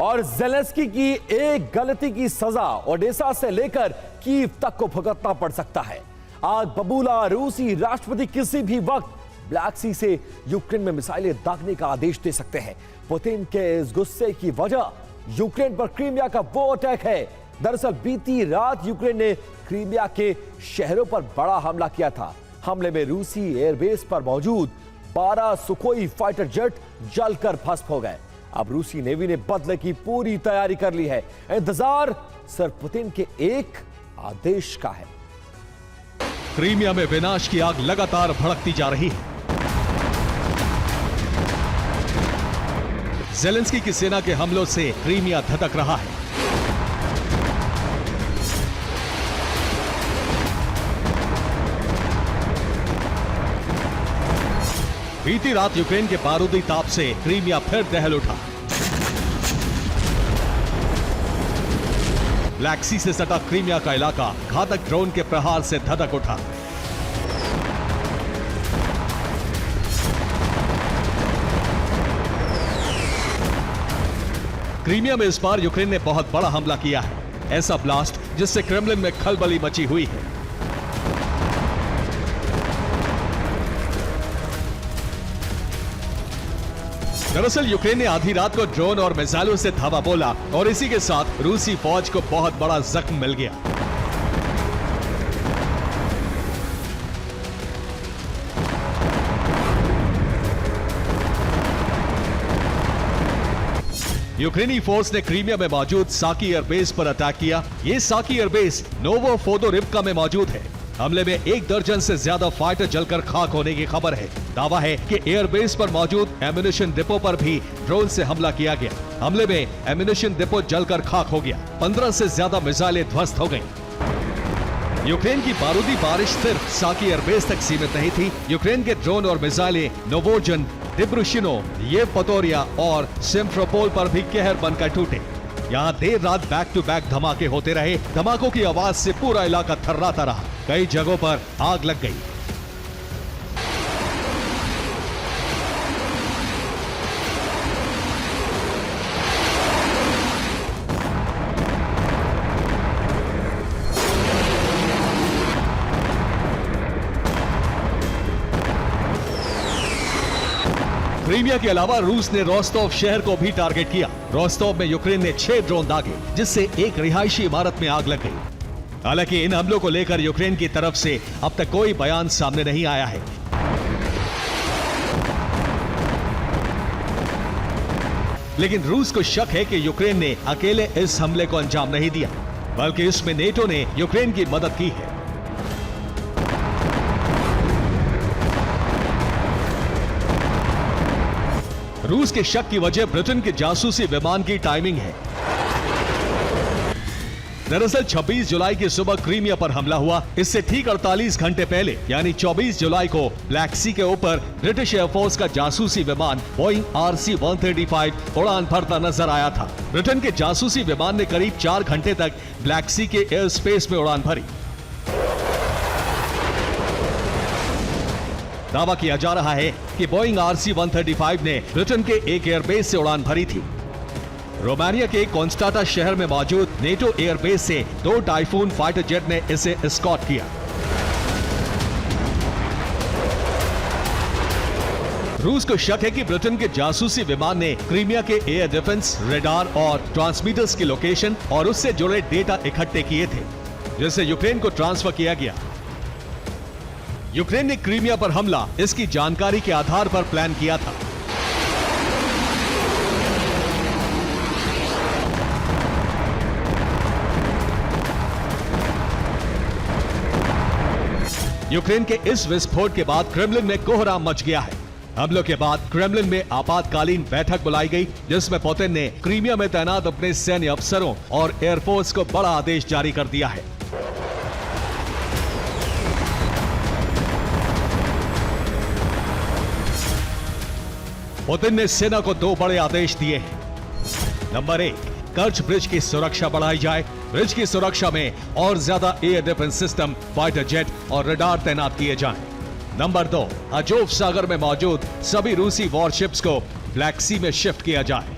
और ज़ेलेंस्की की एक गलती की सजा ओडेसा से लेकर कीव तक को भुगतना पड़ सकता है। आग बबूला रूसी राष्ट्रपति किसी भी वक्त ब्लैक सी से यूक्रेन में मिसाइलें दागने का आदेश दे सकते हैं। पुतिन के इस गुस्से की वजह यूक्रेन पर क्रीमिया का वो अटैक है। दरअसल बीती रात यूक्रेन ने क्रीमिया के शहरों पर बड़ा हमला किया था। हमले में रूसी एयरबेस पर मौजूद 12 सुखोई फाइटर जेट जलकर भस्म हो गए। अब रूसी नेवी ने बदले की पूरी तैयारी कर ली है। इंतजार सिर्फ पुतिन के एक आदेश का है। क्रीमिया में विनाश की आग लगातार भड़कती जा रही है। ज़ेलेंस्की की सेना के हमलों से क्रीमिया धधक रहा है। बीती रात यूक्रेन के बारूदी ताप से क्रीमिया फिर दहल उठा। ब्लैक सी से सटा क्रीमिया का इलाका घातक ड्रोन के प्रहार से धधक उठा। क्रीमिया में इस बार यूक्रेन ने बहुत बड़ा हमला किया है। ऐसा ब्लास्ट जिससे क्रेमलिन में खलबली मची हुई है। दरअसल यूक्रेन ने आधी रात को ड्रोन और मिसाइलों से धावा बोला और इसी के साथ रूसी फौज को बहुत बड़ा जख्म मिल गया। यूक्रेनी फोर्स ने क्रीमिया में मौजूद साकी एयरबेस पर अटैक किया। ये साकी एयरबेस नोवोफोदोरिव्का में मौजूद है। हमले में 1 दर्जन से ज्यादा फाइटर जलकर खाक होने की खबर है। दावा है कि एयरबेस पर मौजूद एम्यूनिशन डिपो पर भी ड्रोन से हमला किया गया। हमले में एम्यूनिशन डिपो जलकर खाक हो गया। 15 से ज्यादा मिसाइलें ध्वस्त हो गईं। यूक्रेन की बारूदी बारिश सिर्फ साकी एयरबेस तक सीमित नहीं थी। यूक्रेन के ड्रोन और मिसाइलें नोवोजन, डिब्रुशिनो, येवपतोरिया और सिम्फरोपोल पर भी कहर बनकर टूटे। यहाँ देर रात बैक टू बैक धमाके होते रहे। धमाकों की आवाज से पूरा इलाका थर्राता रहा। कई जगहों पर आग लग गई। क्रीमिया के अलावा रूस ने रोस्तोव शहर को भी टारगेट किया। रोस्तोव में यूक्रेन ने 6 ड्रोन दागे, जिससे एक रिहायशी इमारत में आग लग गई। हालांकि इन हमलों को लेकर यूक्रेन की तरफ से अब तक कोई बयान सामने नहीं आया है। लेकिन रूस को शक है कि यूक्रेन ने अकेले इस हमले को अंजाम नहीं दिया, बल्कि इसमें नेटो ने यूक्रेन की मदद की है। रूस के शक की वजह ब्रिटेन के जासूसी विमान की टाइमिंग है। दरअसल 26 जुलाई की सुबह क्रीमिया पर हमला हुआ। इससे ठीक 48 घंटे पहले यानी 24 जुलाई को ब्लैक सी के ऊपर ब्रिटिश एयरफोर्स का जासूसी विमान बोइंग RC-135 उड़ान भरता नजर आया था। ब्रिटेन के जासूसी विमान ने करीब 4 घंटे तक ब्लैक सी के एयर स्पेस में उड़ान भरी। दावा किया जा रहा है कि बोइंग RC-135 ने ब्रिटेन के एक एयरबेस से उड़ान भरी थी। रोमानिया के कॉन्स्टाटा शहर में मौजूद नेटो एयरबेस से 2 टाइफून फाइटर जेट ने इसे एस्कॉर्ट किया। रूस को शक है कि ब्रिटेन के जासूसी विमान ने क्रीमिया के एयर डिफेंस, रेडार और ट्रांसमीटर्स की लोकेशन और उससे जुड़े डेटा इकट्ठे किए थे, जिसे यूक्रेन को ट्रांसफर किया गया। यूक्रेन ने क्रीमिया पर हमला इसकी जानकारी के आधार पर प्लान किया था। यूक्रेन के इस विस्फोट के बाद क्रेमलिन में कोहराम मच गया है। हमलों के बाद क्रेमलिन में आपातकालीन बैठक बुलाई गई, जिसमें पुतिन ने क्रीमिया में तैनात अपने सैन्य अफसरों और एयरफोर्स को बड़ा आदेश जारी कर दिया है। पुतिन ने सेना को 2 बड़े आदेश दिए हैं। नंबर 1, कर्च ब्रिज की सुरक्षा बढ़ाई जाए। ब्रिज की सुरक्षा में और ज्यादा air defence system, fighter jet और रडार तैनात किए जाएं। नंबर 2, अजोव सागर में मौजूद सभी रूसी वॉरशिप्स को ब्लैक सी में शिफ्ट किया जाए।